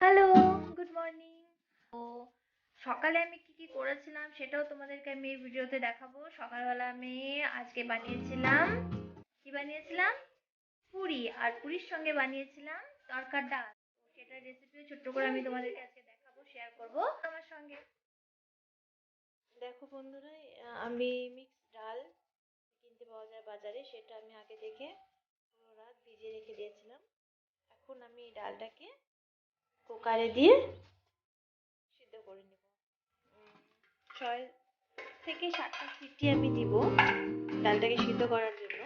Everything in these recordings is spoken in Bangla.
Hello, good morning. তো সকালে আমি কি কি করেছিলাম সেটাও তোমাদেরকে আমি এই ভিডিওতে দেখাবো। সকালবেলা আমি আজকে বানিয়েছিলাম, কি বানিয়েছিলাম? পুরি। আর পুরির সঙ্গে বানিয়েছিলাম তড়কার ডাল। তো সেটার রেসিপিও ছোট্ট করে আমি তোমাদেরকে আজকে দেখাবো, শেয়ার করব আমার সঙ্গে। দেখো বন্ধুরা, আমি মিক্স ডাল কিনতে পাওয়া যায় বাজারে, সেটা আমি আগে থেকে পুরো রাত ভিজিয়ে রেখে দিয়েছিলাম। এখন আমি এই ডালটাকে কুকারে দিয়ে সিদ্ধ করে নেব। 6 থেকে 7টা সিটি আমি দিব ডালটাকে সিদ্ধ করার জন্য।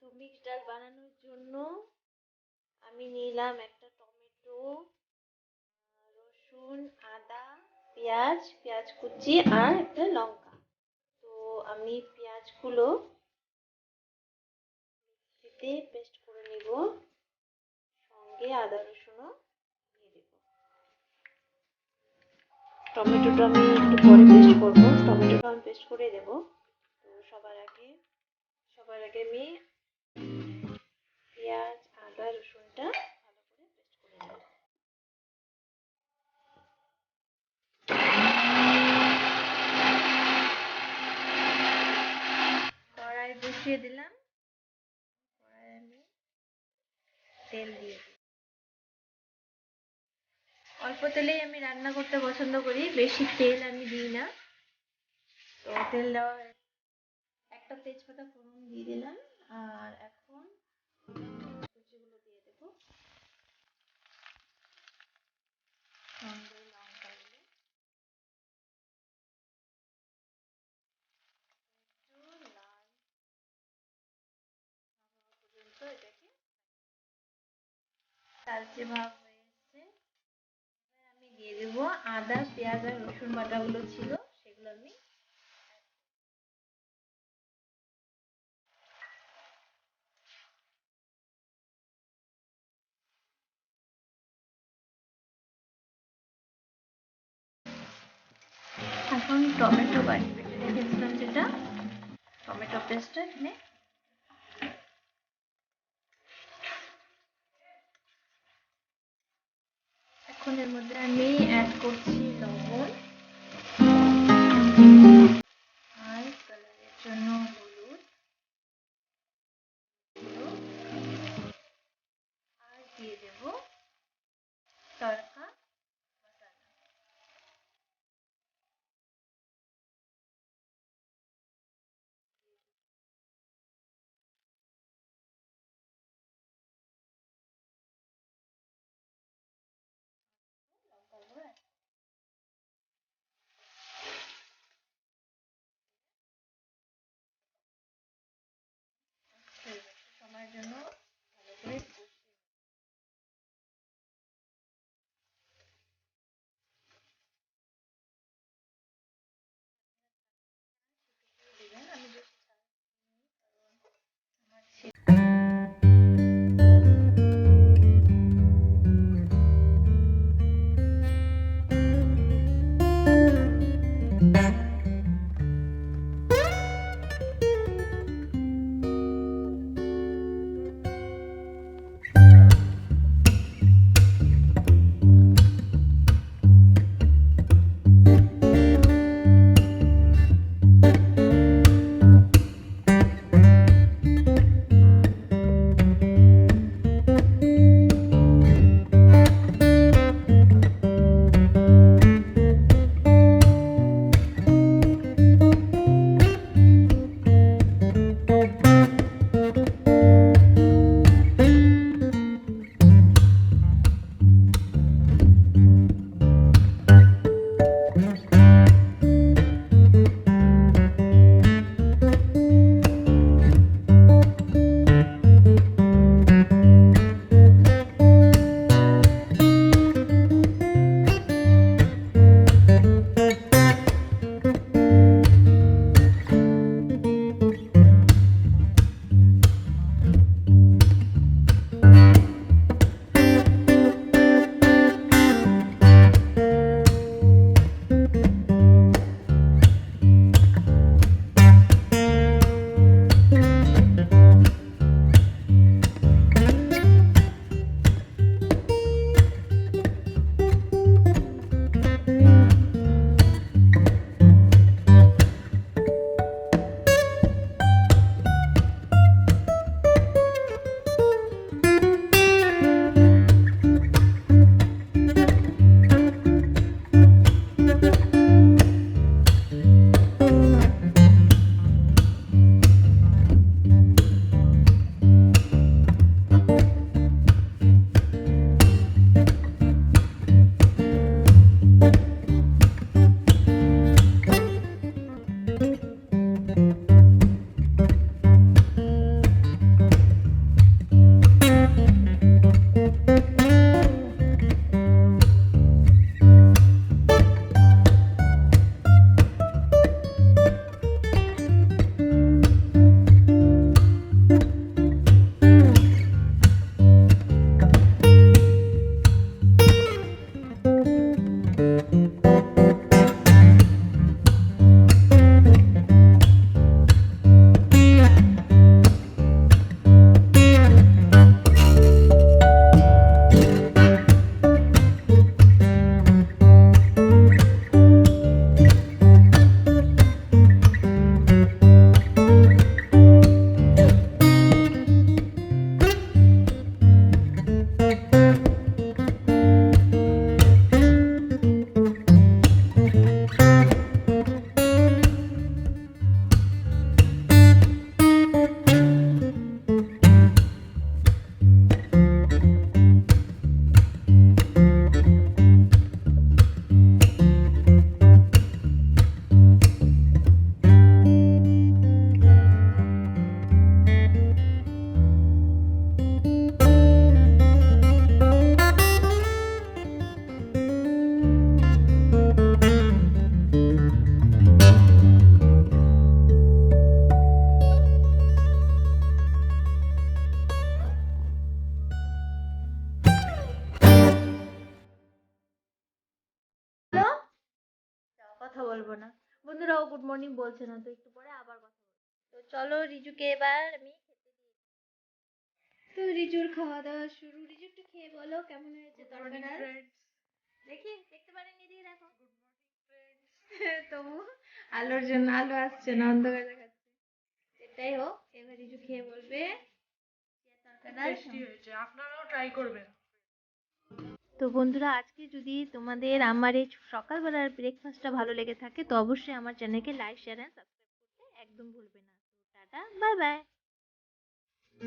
তো মিক্স ডাল বানানোর জন্য আমি নিলাম একটা টমেটো, রসুন, আদা, পেঁয়াজ কুচি আর একটা লঙ্কা। তো আমি পেঁয়াজগুলো মিক্সিতে পেস্ট করে নিব, সঙ্গে আদা রসুনও দিয়ে দেব। টমেটোটা আমি একটু পরে পেস্ট করব, টমেটোটা আমি পেস্ট করে দেব। তো সবার আগে আমি পেঁয়াজ, আদা, রসুনটা ভালো করে পেস্ট করে নেব। কড়াই বসিয়ে দিলাম, কড়াই আমি তেল দিয়ে দিই। অল্প তেলেই আমি রান্না করতে পছন্দ করি, বেশি তেল আমি দিই না। তো তেল দেওয়া একটা তেজপাতা ফোড়ন দিয়ে দিলাম। আর এখন কুচিগুলো দিয়ে দেবো, সঙ্গে লঙ্কাগুলো একটু লাল হওয়া পর্যন্ত এটাকে লালচে ভাব হয়ে এসছে। এবার আমি দিয়ে দেবো আদা, পেঁয়াজ আর রসুন বাটাগুলো ছিল, সেগুলো আমি এখন টমেটো বেটে রেখেছিলাম, যেটা টমেটো পেস্টটা এখানে এখন এর মধ্যে আমি অ্যাড করছি লবণ আর কালারের জন্য হলুদ গুঁড়ো, আর দিয়ে দেবো তড়কা মশলা। লঙ্কা গুঁড়ো কথা বলবো না। বন্ধুরাও গুড মর্নিং বলছে না, তো একটু পরে আবার কথা বলবো। তো চলো রিজুকে এবার আমি খেতে দিই। তো রিজুর খাওয়া দাওয়া শুরু। রিজু একটু খেয়ে বলো কেমন হয়েছে তরকা ডাল। দেখি দেখতে পারেনি, দিয়ে দেখো। তবু আলোর জন্য আলো আসছে না, অন্ধকার দেখাচ্ছে। এটাই হোক, এবার রিজু খেয়ে বলবে তরকা ডাল টেস্টি হয়েছে, আপনারাও ট্রাই করবেন। তো বন্ধুরা, আজকে যদি তোমাদের আমার এই সকালবেলার ব্রেকফাস্টটা ভালো লেগে থাকে তো অবশ্যই আমার চ্যানেলকে লাইক শেয়ার এন্ড সাবস্ক্রাইব করতে একদম ভুলবে না। তো টাটা, বাই বাই।